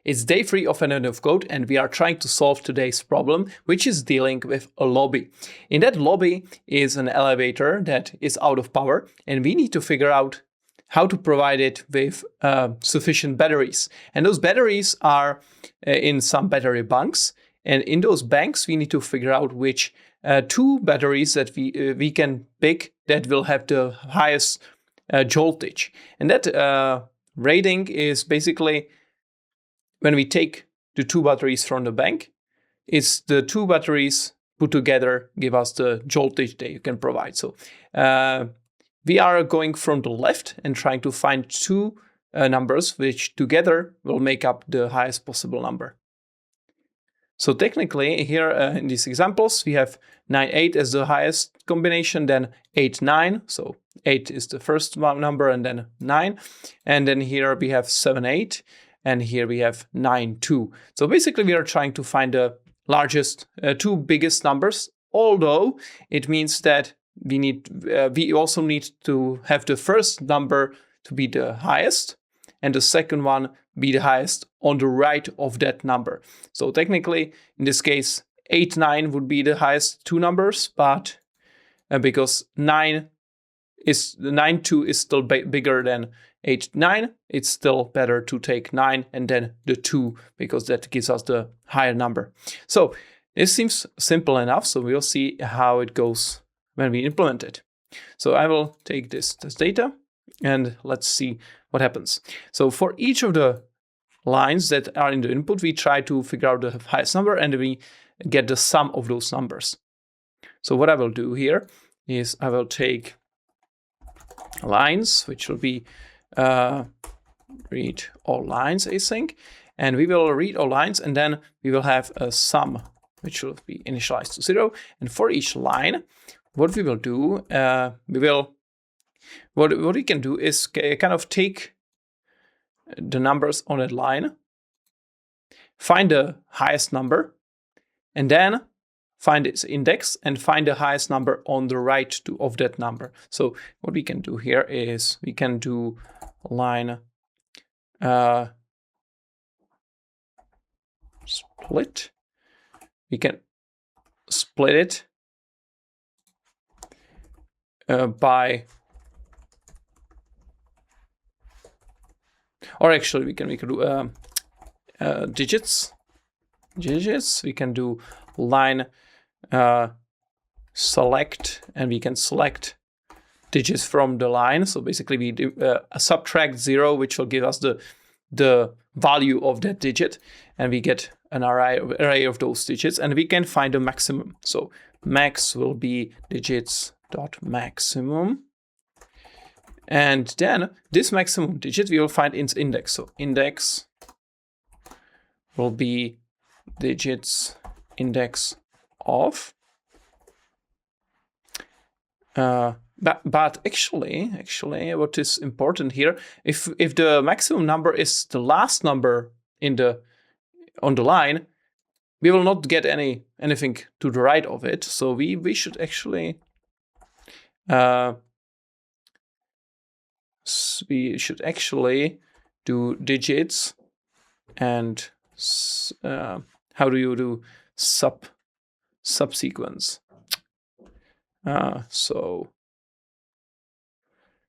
It's day 3 of End of Code, and we are trying to solve today's problem, which is dealing with a lobby. In that lobby is an elevator that is out of power, and we need to figure out how to provide it with sufficient batteries. And those batteries are in some battery banks, and in those banks we need to figure out which 2 batteries that we can pick that will have the highest voltage. And that rating is basically when we take the 2 batteries from the bank, it's the 2 batteries put together give us the voltage that you can provide. So we are going from the left and trying to find 2 numbers which together will make up the highest possible number. So technically here in these examples we have 9, 8 as the highest combination, then 8, 9. So 8 is the first number and then 9. And then here we have 7, 8. And here we have 9, 2. So basically we are trying to find the largest, 2 biggest numbers, although it means that we also need to have the first number to be the highest and the second one be the highest on the right of that number. So technically, in this case, 8, 9 would be the highest 2 numbers, but because 9, 2 is still bigger than 8, 9, it's still better to take 9 and then the 2, because that gives us the higher number. So this seems simple enough, so we'll see how it goes when we implement it. So I will take this data and let's see what happens. So for each of the lines that are in the input, we try to figure out the highest number and we get the sum of those numbers. So what I will do here is I will take lines, which will be read all lines async, and we will read all lines and then we will have a sum which will be initialized to 0. And for each line, what we will do, what we can do is kind of take the numbers on that line, find the highest number, and then find its index and find the highest number on the right of that number. So what we can do here is we can do line split. We can split it by, or actually we can do digits. We can do line select, and we can select digits from the line. So basically we do subtract 0, which will give us the value of that digit, and we get an array of those digits, and we can find the maximum. So max will be digits.maximum, and then this maximum digit we will find its index. So index will be digits index of. But actually, what is important here, if the maximum number is the last number on the line, we will not get anything to the right of it. So we should actually do digits and how do you do subsequence? So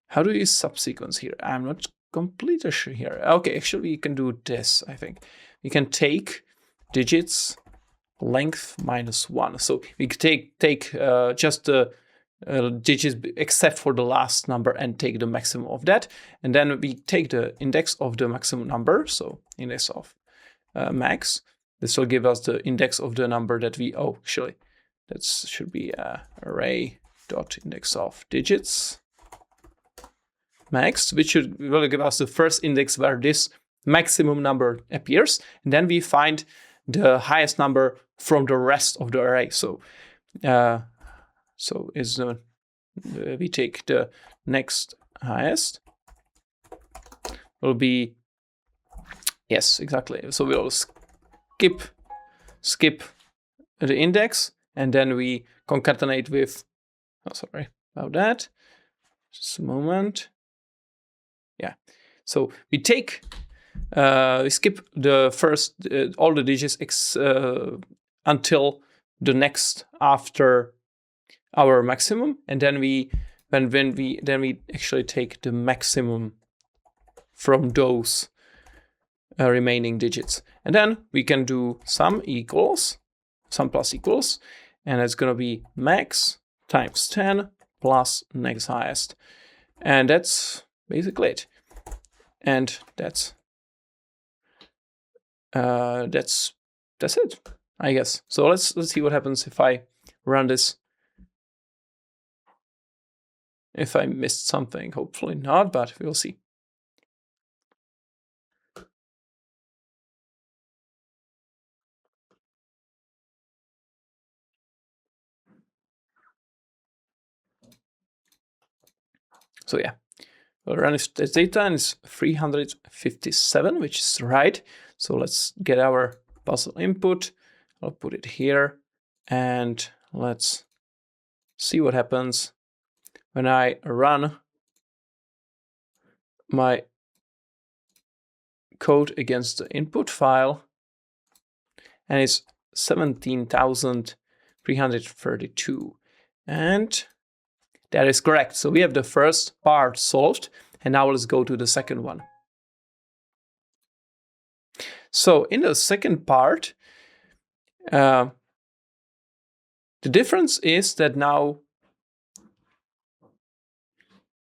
how do you subsequence here? I'm not completely sure here. Okay, actually we can do this, I think. We can take digits length minus 1. So we take just the digits except for the last number and take the maximum of that. And then we take the index of the maximum number. So index of max. This will give us the index of the number that actually that should be array.index of digits max, which will give us the first index where this maximum number appears, and then we find the highest number from the rest of the array. So we take the next highest will be, yes, exactly. So we'll skip the index, and then we concatenate with, sorry about that, just a moment. Yeah, so we take we skip the first all the digits until the next after our maximum, and then we actually take the maximum from those remaining digits, and then we can do sum plus equals, and it's going to be max times 10 plus next highest, and that's basically it. And that's it, I guess. So let's see what happens if I run this. If I missed something, hopefully not, but we'll see. So yeah, we'll run this data, and it's 357, which is right. So let's get our puzzle input. I'll put it here, and let's see what happens when I run my code against the input file, and it's 17,332. And that is correct. So we have the first part solved, and now let's go to the second one. So in the second part, the difference is that now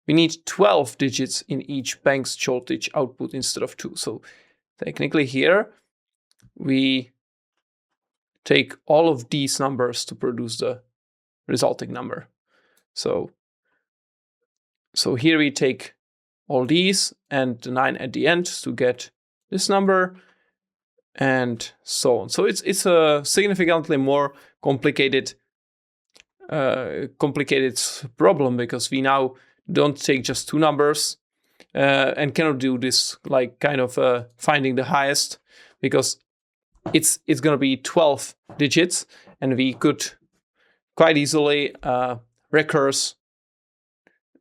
we need 12 digits in each Banks Joltich output instead of 2. So technically here, we take all of these numbers to produce the resulting number. So here we take all these and the 9 at the end to get this number, and so on. So it's a significantly more complicated problem, because we now don't take just 2 numbers and cannot do this like kind of finding the highest, because it's going to be 12 digits, and we could quite easily recurse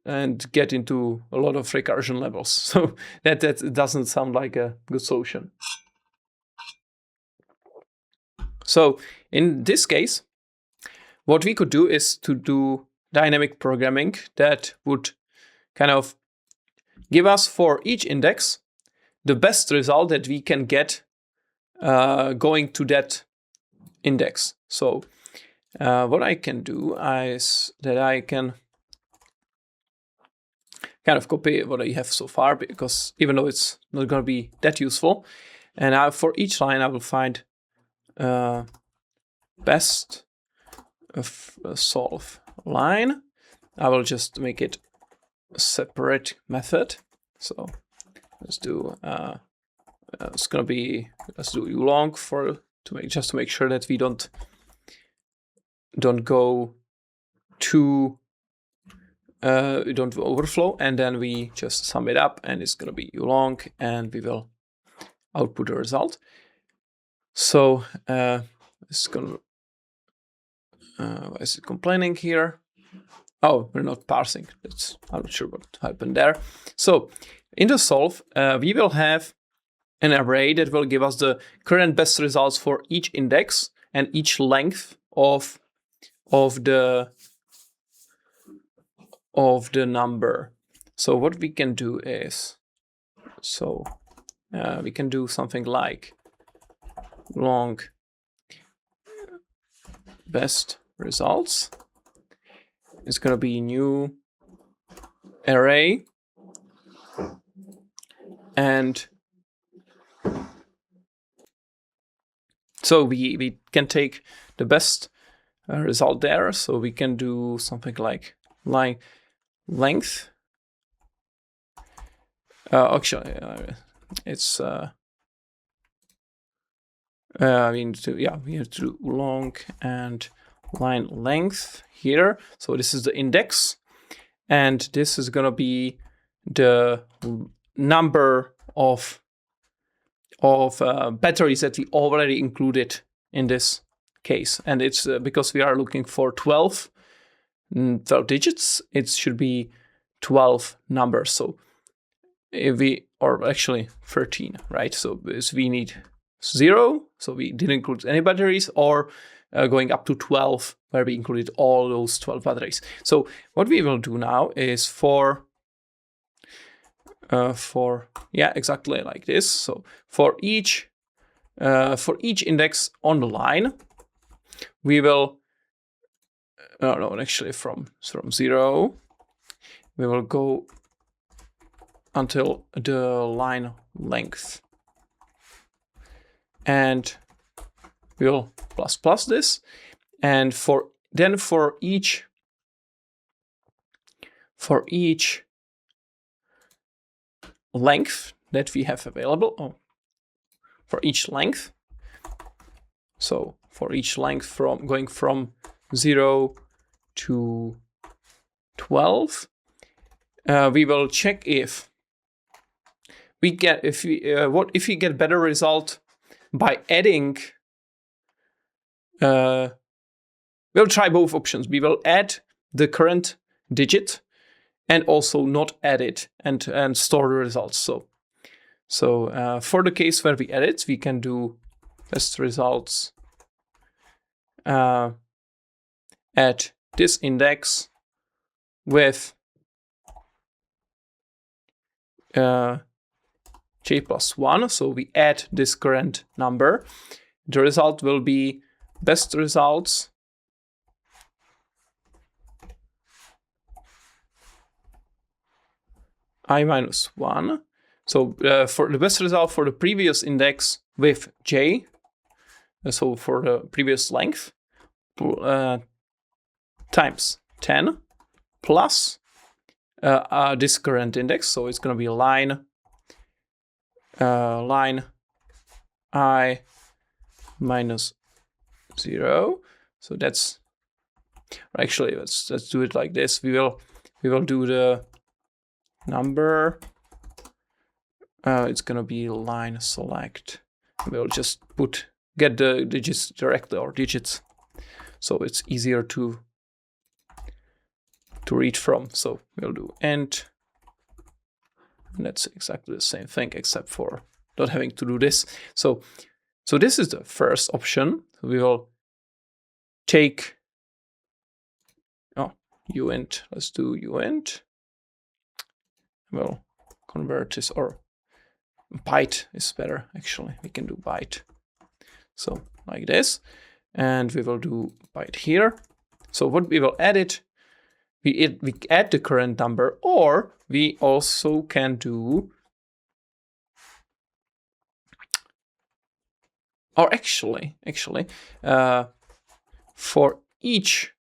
and get into a lot of recursion levels. So that doesn't sound like a good solution. So in this case, what we could do is to do dynamic programming that would kind of give us for each index the best result that we can get going to that index. So what I can do is that I can kind of copy what I have so far, because even though it's not going to be that useful, and for each line I will find best solve line. I will just make it a separate method. So let's do let's do ulong to make sure that we don't go too don't overflow, and then we just sum it up, and it's going to be ulong, and we will output the result. So it's going to why is it complaining here? Oh, we're not parsing. I'm not sure what happened there. So in the solve, we will have an array that will give us the current best results for each index and each length of the number. So what we can do is, we can do something like long best results. It's going to be new array, and so we can take the best result there. So we can do something like line length. Actually, it's we have to do long and line length here. So this is the index, and this is gonna be the number of batteries that we already included in this case, and it's because we are looking for 12 digits, it should be 12 numbers. So if we, or actually 13, right? So we need 0, so we didn't include any batteries, or going up to 12, where we included all those 12 batteries. So what we will do now is for exactly like this. So for each index on the line, we will actually from 0, we will go until the line length, and we'll plus this, and for each length that we have available, for each length, so for each length from going from 0 to 12, we will check if we get better result by adding. We'll try both options. We will add the current digit and also not add it and store the results. So for the case where we add it, we can do best results at this index with j plus 1. So we add this current number. The result will be best results I minus 1. So for the best result for the previous index with j, so for the previous length, times 10 plus this current index. So it's going to be line I minus 0. So that's actually, let's do it like this. We will do the number. It's gonna be line select. We'll just get the digits directly, or digits, so it's easier to read from. So we'll do int, and that's exactly the same thing except for not having to do this. So this is the first option. We will take uint. Let's do uint. We'll convert this, or byte is better actually. We can do byte. So like this, and we will do byte here. So what we will add it, we add the current number, or we also can do, or actually for each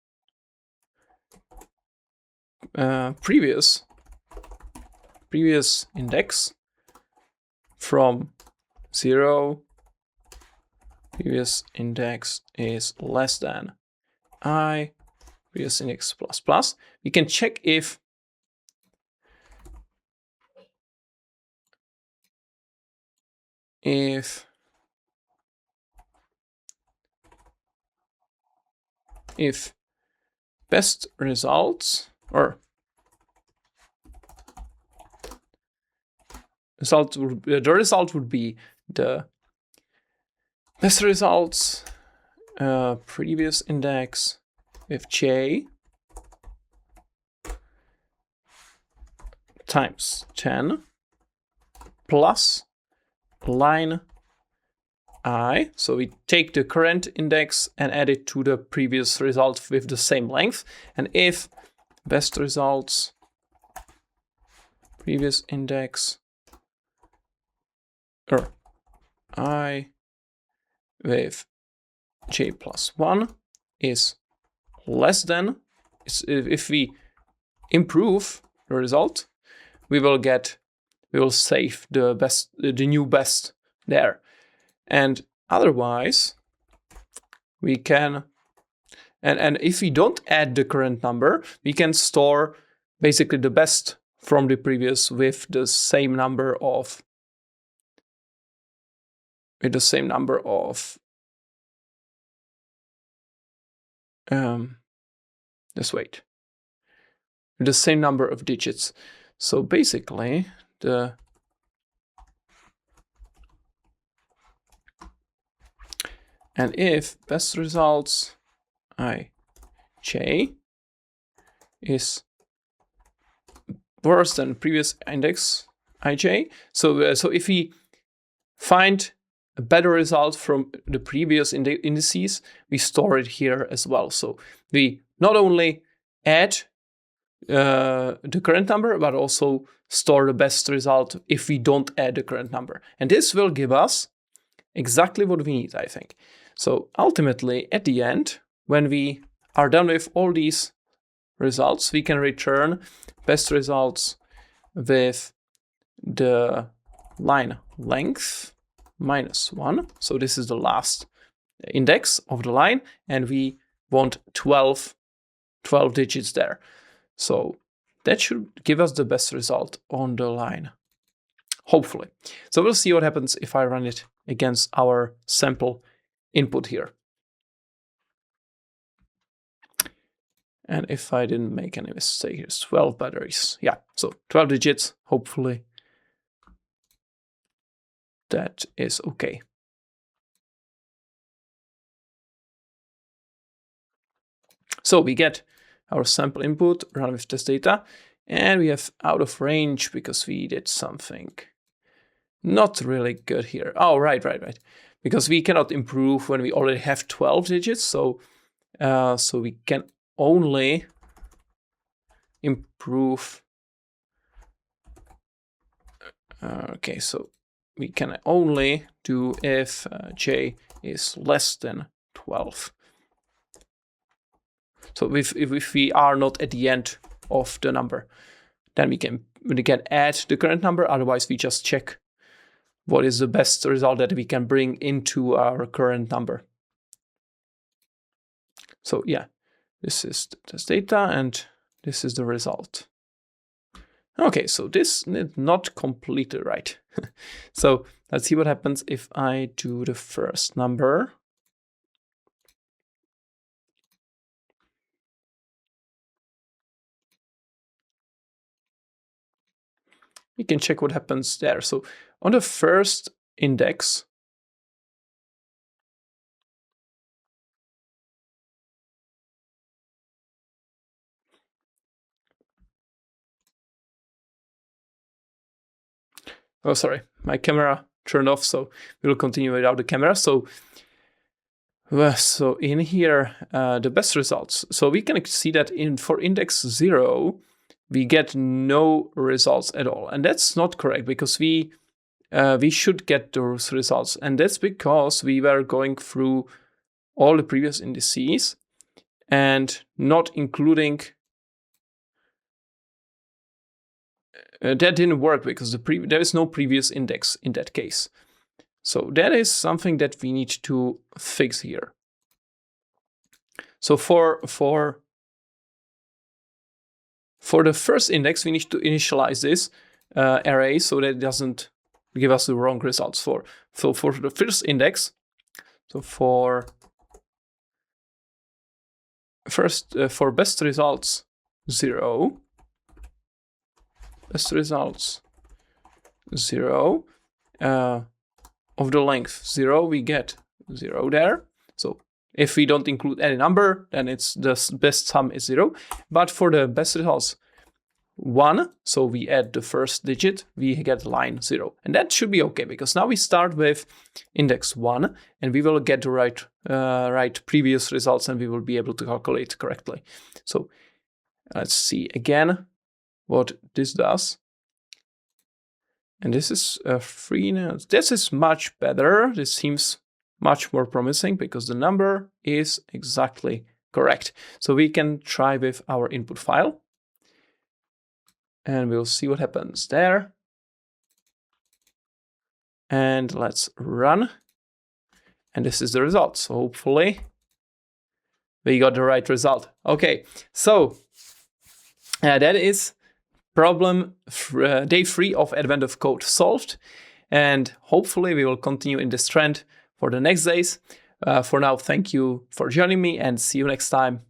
previous index from 0, previous index is less than I, previous index plus plus. We can check if best results, or the result would be the best results previous index with j times 10 plus line I. So we take the current index and add it to the previous result with the same length. And if best results previous index, or I with j plus 1 is less than, if we improve the result, we will save the new best there. And otherwise, we can, and if we don't add the current number, we can store basically the best from the previous with the same number of just wait, with the same number of digits. So basically, the And if best results ij is worse than previous index ij, so if we find a better result from the previous indices, we store it here as well. So we not only add the current number, but also store the best result if we don't add the current number. And this will give us exactly what we need, I think. So ultimately, at the end, when we are done with all these results, we can return best results with the line length -1. So this is the last index of the line, and we want 12 digits there. So that should give us the best result on the line, hopefully. So we'll see what happens if I run it against our sample input here. And if I didn't make any mistake, here's 12 batteries. Yeah, so 12 digits, hopefully that is okay. So we get our sample input, run with test data, and we have out of range because we did something not really good here. Oh, right. Because we cannot improve when we already have 12 digits. So we can only improve. Okay, so we can only do if j is less than 12. So if we are not at the end of the number, then we can add the current number. Otherwise, we just check what is the best result that we can bring into our current number. So yeah, this is the test data, and this is the result. Okay, so this is not completely right. So let's see what happens if I do the first number. We can check what happens there. So on the first index, oh, sorry, my camera turned off, so we will continue without the camera. So in here, the best results. So we can see that for index 0, we get no results at all. And that's not correct, because we should get those results. And that's because we were going through all the previous indices and not including... that didn't work because there is no previous index in that case. So that is something that we need to fix here. So for the first index, we need to initialize this array so that it doesn't give us the wrong results. For the first index, so for best results 0, best results 0 of the length 0, we get 0 there. So if we don't include any number, then it's the best sum is 0. But for the best results 1, so we add the first digit, we get line 0. And that should be okay, because now we start with index 1, and we will get the right previous results, and we will be able to calculate correctly. So let's see again what this does. And this is 3 now. This is much better. This seems much more promising because the number is exactly correct. So we can try with our input file, and we'll see what happens there. And let's run. And this is the result. So hopefully we got the right result. Okay, so that is problem day 3 of Advent of Code solved. And hopefully we will continue in this trend for the next days. For now, thank you for joining me, and see you next time.